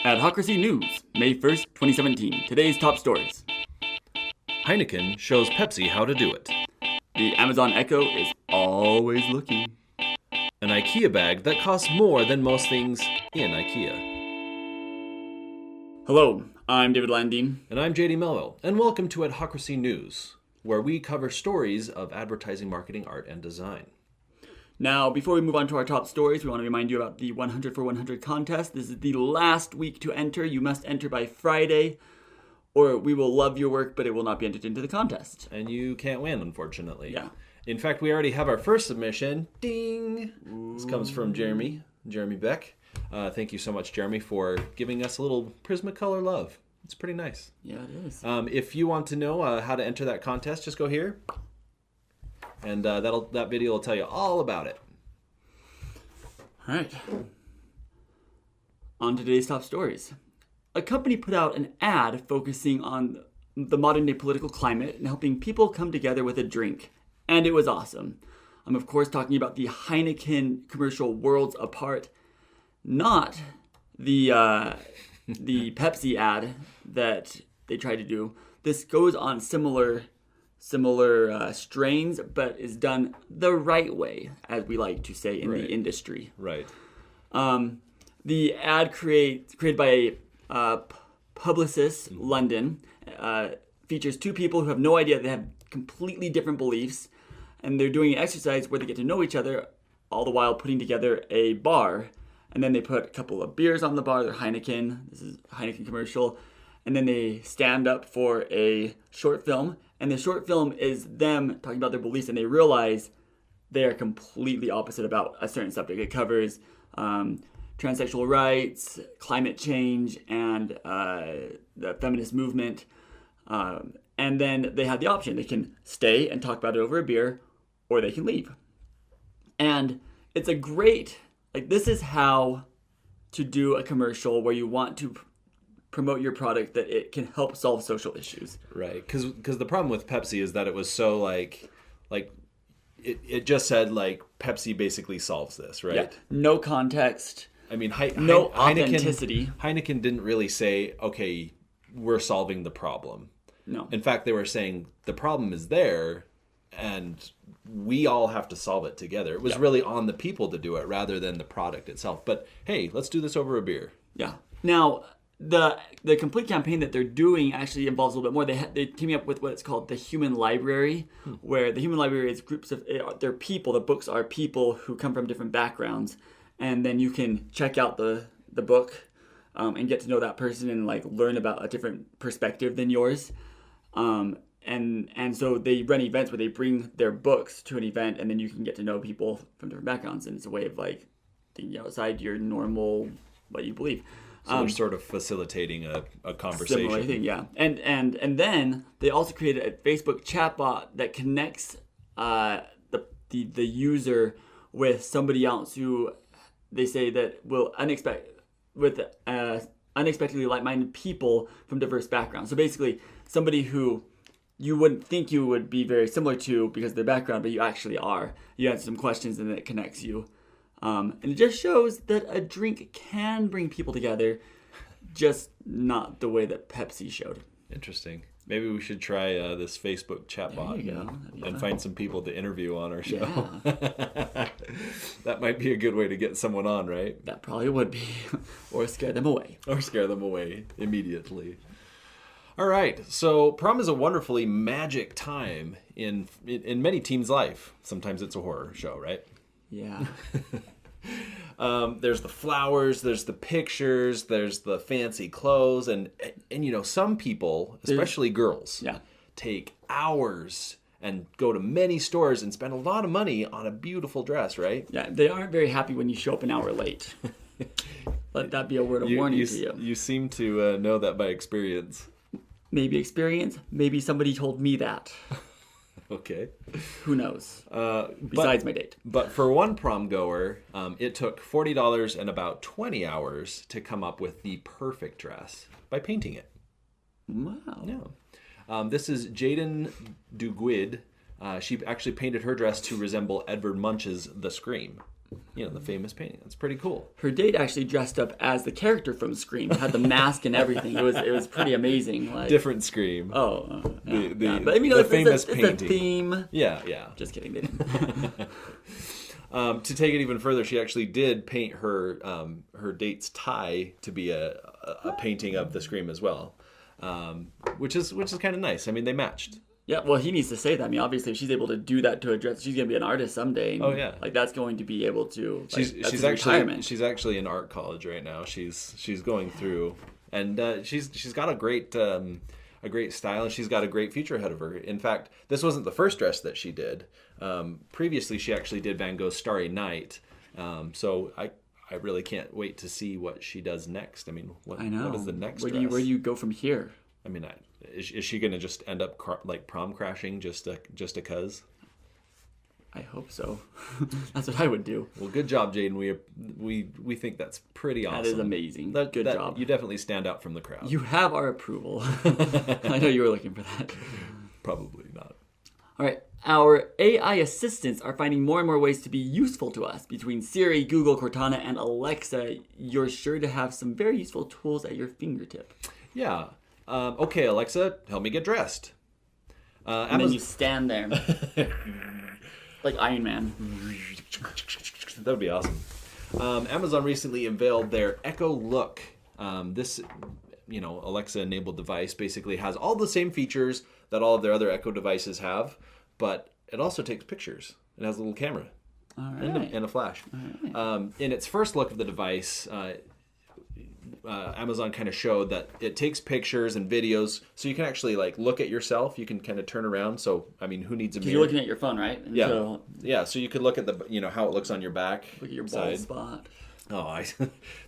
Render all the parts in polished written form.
Adhocracy News, May 1st, 2017. Today's top stories. Heineken shows Pepsi how to do it. The Amazon Echo is always looking. An IKEA bag that costs more than most things in IKEA. Hello, I'm David Landeen. And I'm JD Melville, and welcome to Adhocracy News, where we cover stories of advertising, marketing, art, and design. Now, before we move on to our top stories, we want to remind you about the 100 for 100 contest. This is the last week to enter. You must enter by Friday, or we will love your work, but it will not be entered into the contest. And you can't win, unfortunately. Yeah. In fact, we already have our first submission. Ding! Ooh. This comes from Jeremy Beck. Thank you so much, Jeremy, for giving us a little Prismacolor love. It's pretty nice. Yeah, it is. If you want to know how to enter that contest, just go here. And that video will tell you all about it. All right. On to today's top stories. A company put out an ad focusing on the modern day political climate and helping people come together with a drink. And it was awesome. I'm of course talking about the Heineken commercial Worlds Apart, not the Pepsi ad that they tried to do. This goes on similar strains, but is done the right way, as we like to say in the industry. Right. The ad created by publicist Landeen features two people who have no idea they have completely different beliefs, and they're doing an exercise where they get to know each other, all the while putting together a bar. And then they put a couple of beers on the bar. They're Heineken. This is a Heineken commercial. And then they stand up for a short film. And the short film is them talking about their beliefs, and they realize they are completely opposite about a certain subject. It covers transsexual rights, climate change, and the feminist movement. And then they have the option. They can stay and talk about it over a beer, or they can leave. And it's a great, this is how to do a commercial where you want to promote your product that it can help solve social issues. Right, because the problem with Pepsi is that it was so it just said Pepsi basically solves this, right? Yeah. No context. I mean, no authenticity. Heineken didn't really say, okay, we're solving the problem. No. In fact, they were saying the problem is there, and we all have to solve it together. It was really on the people to do it rather than the product itself. But hey, let's do this over a beer. Yeah. Now, the complete campaign that they're doing actually involves a little bit more. They came up with what's called the Human Library, where the Human Library is groups of, they're people. The books are people who come from different backgrounds, and then you can check out the book and get to know that person and learn about a different perspective than yours. And so they run events where they bring their books to an event, and then you can get to know people from different backgrounds, and it's a way of thinking outside your normal what you believe. So they're sort of facilitating a conversation. Similar thing, yeah. And then they also created a Facebook chatbot that connects the user with somebody else who they say that will unexpectedly like-minded people from diverse backgrounds. So basically, somebody who you wouldn't think you would be very similar to because of their background, but you actually are. You answer some questions and then it connects you. And it just shows that a drink can bring people together, just not the way that Pepsi showed. Interesting. Maybe we should try this Facebook chatbot and find some people to interview on our show. Yeah. That might be a good way to get someone on, right? That probably would be. Or scare them away. Or scare them away immediately. All right, so prom is a wonderfully magic time in many teens' life. Sometimes it's a horror show, right? Yeah. There's the flowers, there's the pictures, there's the fancy clothes, and some people, especially girls, take hours and go to many stores and spend a lot of money on a beautiful dress, right? Yeah, they aren't very happy when you show up an hour late. Let that be a word of warning to you. You seem to know that by experience. Maybe experience, maybe somebody told me that. Okay. Who knows? Besides my date. But for one prom goer, it took $40 and about 20 hours to come up with the perfect dress by painting it. Wow. Yeah. This is Jaden Duguid. She actually painted her dress to resemble Edvard Munch's The Scream. the famous painting. That's pretty cool. Her date actually dressed up as the character from Scream. It had the mask and everything. It was pretty amazing. Like, different Scream. Oh, yeah. But I mean, the famous it's painting. a theme. Yeah. Just kidding. They didn't. To take it even further, she actually did paint her date's tie to be a painting of the Scream as well, which is kind of nice. I mean, they matched. Yeah, well, he needs to say that. I mean, obviously, if she's able to do that to a dress, she's going to be an artist someday. And, oh yeah, like that's going to be able to. Like, she's actually in art college right now. She's going through, and she's got a great style, and she's got a great future ahead of her. In fact, this wasn't the first dress that she did. Previously, she actually did Van Gogh's Starry Night. So I really can't wait to see what she does next. I mean, what is the next dress? Where do you go from here? I mean, is she going to just end up like prom crashing just a cuz? I hope so. That's what I would do. Well, good job, Jaden. We think that's pretty awesome. That is amazing. Good job. You definitely stand out from the crowd. You have our approval. I know you were looking for that. Probably not. All right. Our AI assistants are finding more and more ways to be useful to us. Between Siri, Google, Cortana, and Alexa, you're sure to have some very useful tools at your fingertip. Yeah. Okay, Alexa, help me get dressed. And then you stand there. Like Iron Man. That would be awesome. Amazon recently unveiled their Echo Look. This, Alexa-enabled device basically has all the same features that all of their other Echo devices have, but it also takes pictures. It has a little camera and a flash. Right. In its first look of the device, Amazon kind of showed that it takes pictures and videos, so you can actually look at yourself. You can kind of turn around. So I mean, who needs a mirror? You're looking at your phone, right? And yeah. So you could look at how it looks on your back. Look at your bald spot. Oh,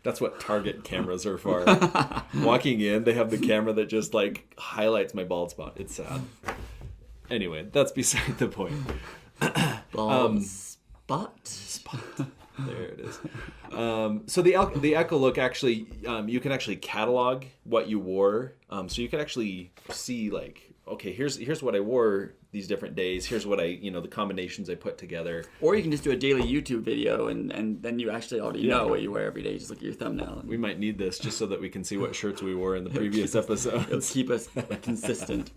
that's what Target cameras are for. Walking in, they have the camera that just highlights my bald spot. It's sad. Anyway, that's beside the point. Bald spot. There it is. So the Echo Look actually, you can actually catalog what you wore. So you can actually see okay, here's what I wore these different days. Here's what the combinations I put together. Or you can just do a daily YouTube video and then you actually already know what you wear every day. Just look at your thumbnail. We might need this just so that we can see what shirts we wore in the previous episodes. It'll keep us consistent.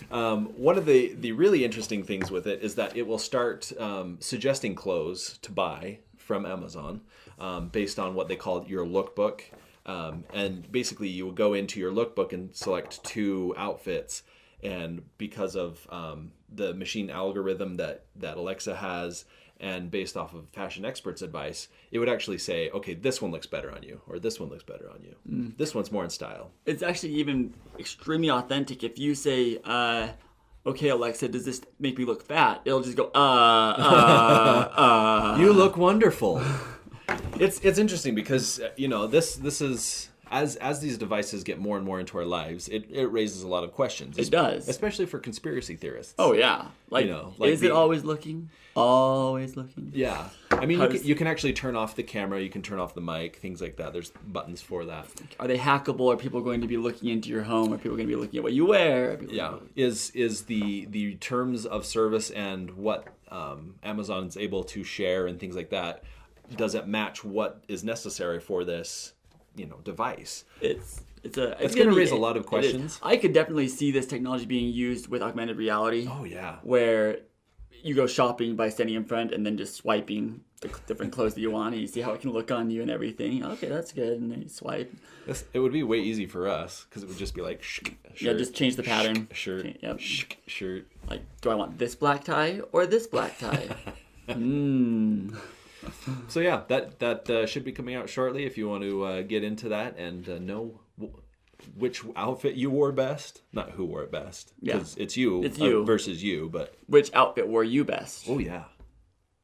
One of the really interesting things with it is that it will start suggesting clothes to buy from Amazon based on what they call your lookbook. And basically you will go into your lookbook and select 2 outfits. And because of the machine algorithm that Alexa has, and based off of fashion experts' advice, it would actually say, okay, this one looks better on you, or this one looks better on you. This one's more in style. It's actually even extremely authentic. If you say, okay, Alexa, does this make me look fat? It'll just go, You look wonderful. It's interesting because, this is... As these devices get more and more into our lives, it raises a lot of questions. It does. Especially for conspiracy theorists. Oh, yeah. Is it always looking? Always looking? Yeah. I mean, you can actually turn off the camera. You can turn off the mic, things like that. There's buttons for that. Are they hackable? Are people going to be looking into your home? Are people going to be looking at what you wear? Is the terms of service and what Amazon's able to share and things like that, does it match what is necessary for this device? It's going to raise a lot of questions. I could definitely see this technology being used with augmented reality. Oh yeah, where you go shopping by standing in front and then just swiping the different clothes that you want, and you see how it can look on you and everything. Okay, that's good, and then you swipe. It would be way easy for us because it would just be like shirt, just change the pattern. Shirt. Yep. Shirt. Do I want this black tie or this black tie? So yeah, that should be coming out shortly if you want to get into that and know which outfit you wore best. Not who wore it best, because it's you versus you, but which outfit wore you best. Oh yeah,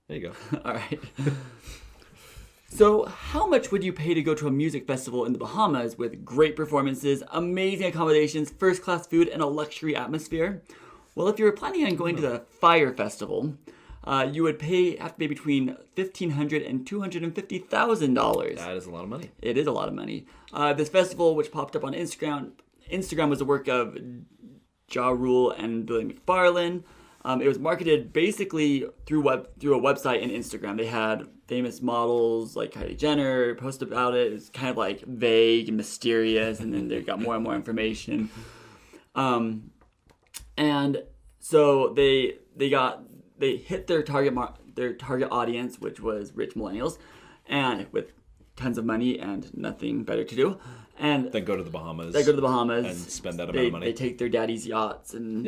there you go. All right. So how much would you pay to go to a music festival in the Bahamas with great performances, amazing accommodations, first-class food, and a luxury atmosphere? Well, if you were planning on going to the Fyre festival, you would have to pay between $1,500 and $250,000. That is a lot of money. It is a lot of money. This festival, which popped up on Instagram, was the work of Ja Rule and Billy McFarlane. It was marketed basically through a website and Instagram. They had famous models like Kylie Jenner post about it. It's kind of like vague and mysterious, and then they got more and more information. And so they hit their target audience, which was rich millennials, and with tons of money and nothing better to do. And then go to the Bahamas. And spend that amount of money. They take their daddy's yachts and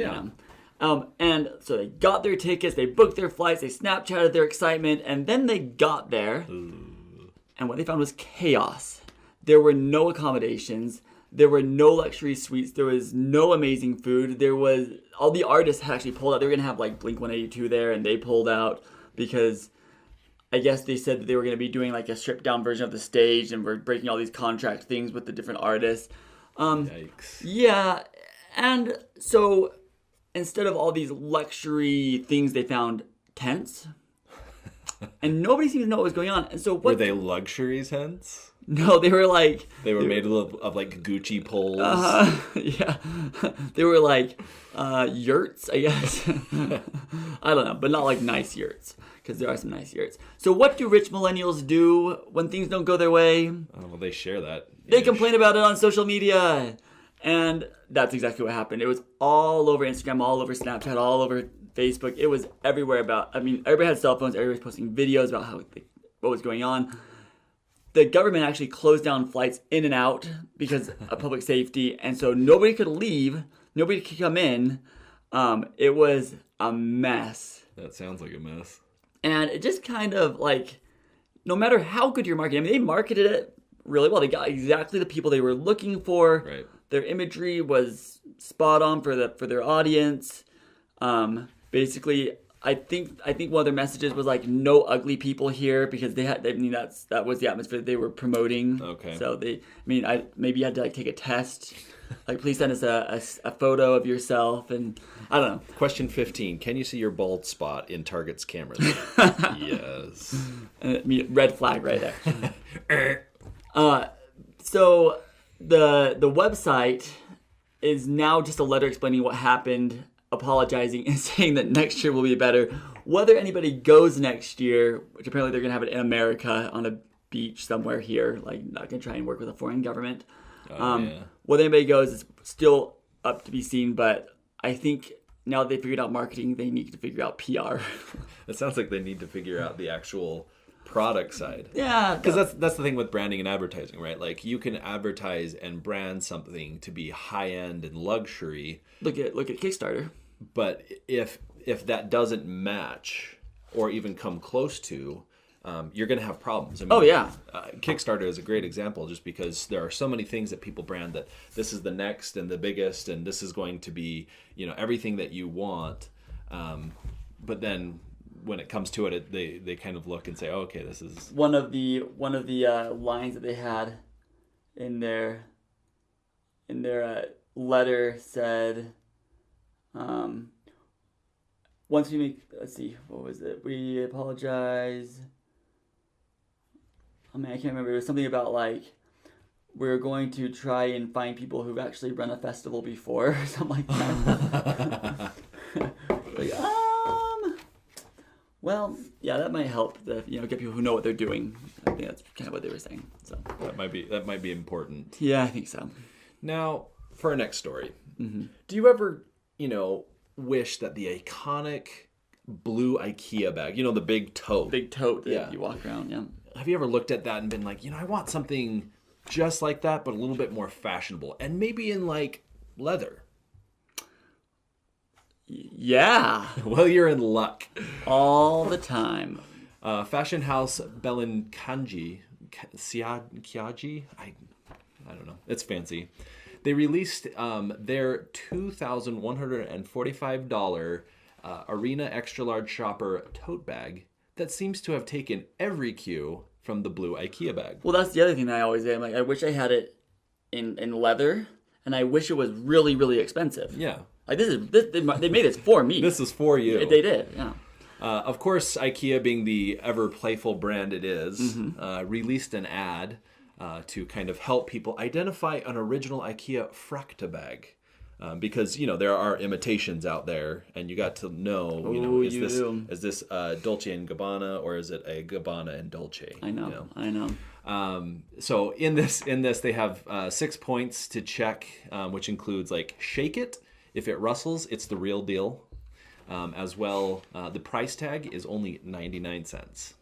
and so they got their tickets, they booked their flights, they Snapchatted their excitement, and then they got there. And what they found was chaos. There were no accommodations. There were no luxury suites. There was no amazing food. All the artists had actually pulled out. They were going to have like Blink-182 there, and they pulled out because I guess they said that they were going to be doing like a stripped down version of the stage, and we're breaking all these contract things with the different artists. Yikes. Yeah. And so instead of all these luxury things, they found tents. And nobody seemed to know what was going on. And so were they luxury tents? No, they were like... They were made of like Gucci poles. Yeah. They were like yurts, I guess. I don't know, but not like nice yurts. Because there are some nice yurts. So what do rich millennials do when things don't go their way? Oh, well, they share that. They complain about it on social media. And that's exactly what happened. It was all over Instagram, all over Snapchat, all over Facebook. It was everywhere everybody had cell phones. Everybody was posting videos about what was going on. The government actually closed down flights in and out because of public safety. And so nobody could leave. Nobody could come in. It was a mess. That sounds like a mess. And it just kind of like, no matter how good your marketing, they marketed it really well. They got exactly the people they were looking for. Right. Their imagery was spot on for their audience. Basically, I think one of their messages was like no ugly people here because that was the atmosphere they were promoting. Okay. So maybe you had to like take a test. Like, please send us a photo of yourself, and I don't know. Question 15: can you see your bald spot in Target's cameras? Yes. Red flag right there. So the website is now just a letter explaining what happened, apologizing, and saying that next year will be better. Whether anybody goes next year, which apparently they're going to have it in America on a beach somewhere here, like not going to try and work with a foreign government. Whether anybody goes is still up to be seen, but I think now that they figured out marketing, they need to figure out PR. It sounds like they need to figure out the actual product side. Yeah. Because that's the thing with branding and advertising, right? Like, you can advertise and brand something to be high-end and luxury. Look at Kickstarter. But if that doesn't match or even come close to, you're going to have problems. Kickstarter is a great example just because there are so many things that people brand that this is the next and the biggest and this is going to be, everything that you want. But then when it comes to it, they kind of look and say, oh, okay, this is... One of the lines that they had in their letter said, once we make... Let's see, what was it? We apologize... I can't remember. It was something about like we're going to try and find people who've actually run a festival before, or something like that. Well, yeah, that might help. Get people who know what they're doing. I think that's kind of what they were saying. So that might be important. Yeah, I think so. Now, for our next story, do you ever, wish that the iconic blue IKEA bag, the big tote, that you walk around, yeah. Have you ever looked at that and been like, I want something just like that, but a little bit more fashionable, and maybe in like leather? Yeah. Well, you're in luck. All the time. Fashion house Balenciaga, I don't know. It's fancy. They released their $2,145 Arena Extra Large Shopper tote bag that seems to have taken every cue from the blue IKEA bag. Well, that's the other thing that I always say. I'm like, I wish I had it in leather, and I wish it was really, really expensive. Yeah. Like they made this for me. This is for you. They did, yeah. Of course, IKEA, being the ever playful brand it is, released an ad to kind of help people identify an original IKEA Frakta bag. Because, there are imitations out there, and you got to know, is this Dolce and Gabbana, or is it a Gabbana and Dolce? I know. So in this, they have 6 points to check, which includes like shake it. If it rustles, it's the real deal. As well, the price tag is only 99 cents.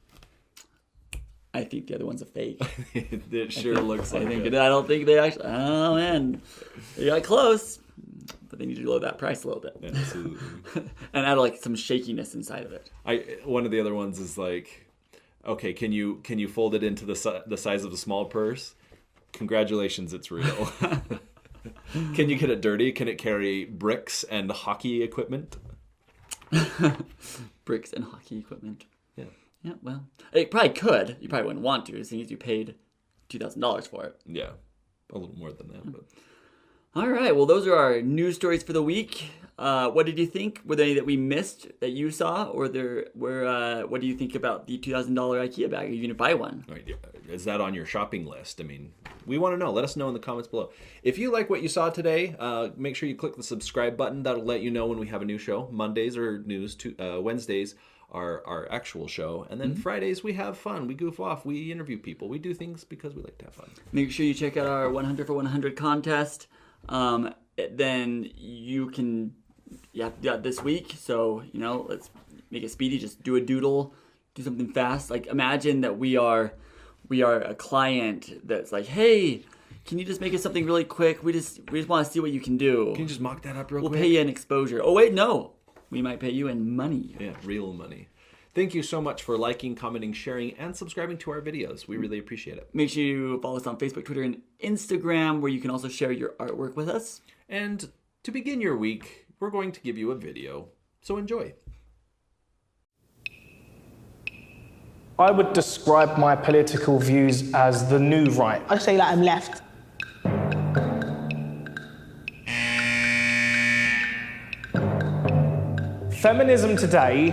I think the other one's a fake. It sure looks like it. I don't think they actually... Oh, man. They got close. But they need to lower that price a little bit. Absolutely. And add like some shakiness inside of it. One of the other ones is like, okay, can you fold it into the size of a small purse? Congratulations, it's real. Can you get it dirty? Can it carry bricks and hockey equipment? Bricks and hockey equipment. Yeah, well, it probably could. You probably wouldn't want to, seeing as you paid $2,000 for it. Yeah, a little more than that. But. All right, well, those are our news stories for the week. What did you think? Were there any that we missed that you saw? Or what do you think about the $2,000 IKEA bag? Are you going to buy one? Is that on your shopping list? I mean, we want to know. Let us know in the comments below. If you like what you saw today, make sure you click the subscribe button. That'll let you know when we have a new show. Mondays are news. Wednesdays our actual show, and then Fridays we have fun, we goof off, we interview people, we do things because we like to have fun. Make sure you check out our 100 for 100 contest. Then you can do that this week, so let's make it speedy. Just do a doodle, do something fast. Like imagine that we are a client that's like, hey, can you just make us something really quick? We just want to see what you can do. Can you just mock that up real quick? We'll pay you in exposure. Oh wait, no. We might pay you in money. Yeah, real money. Thank you so much for liking, commenting, sharing, and subscribing to our videos. We really appreciate it. Make sure you follow us on Facebook, Twitter, and Instagram, where you can also share your artwork with us. And to begin your week, we're going to give you a video. So enjoy. I would describe my political views as the new right. I'd say that I'm left. Feminism today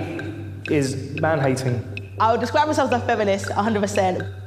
is man-hating. I would describe myself as a feminist, 100%.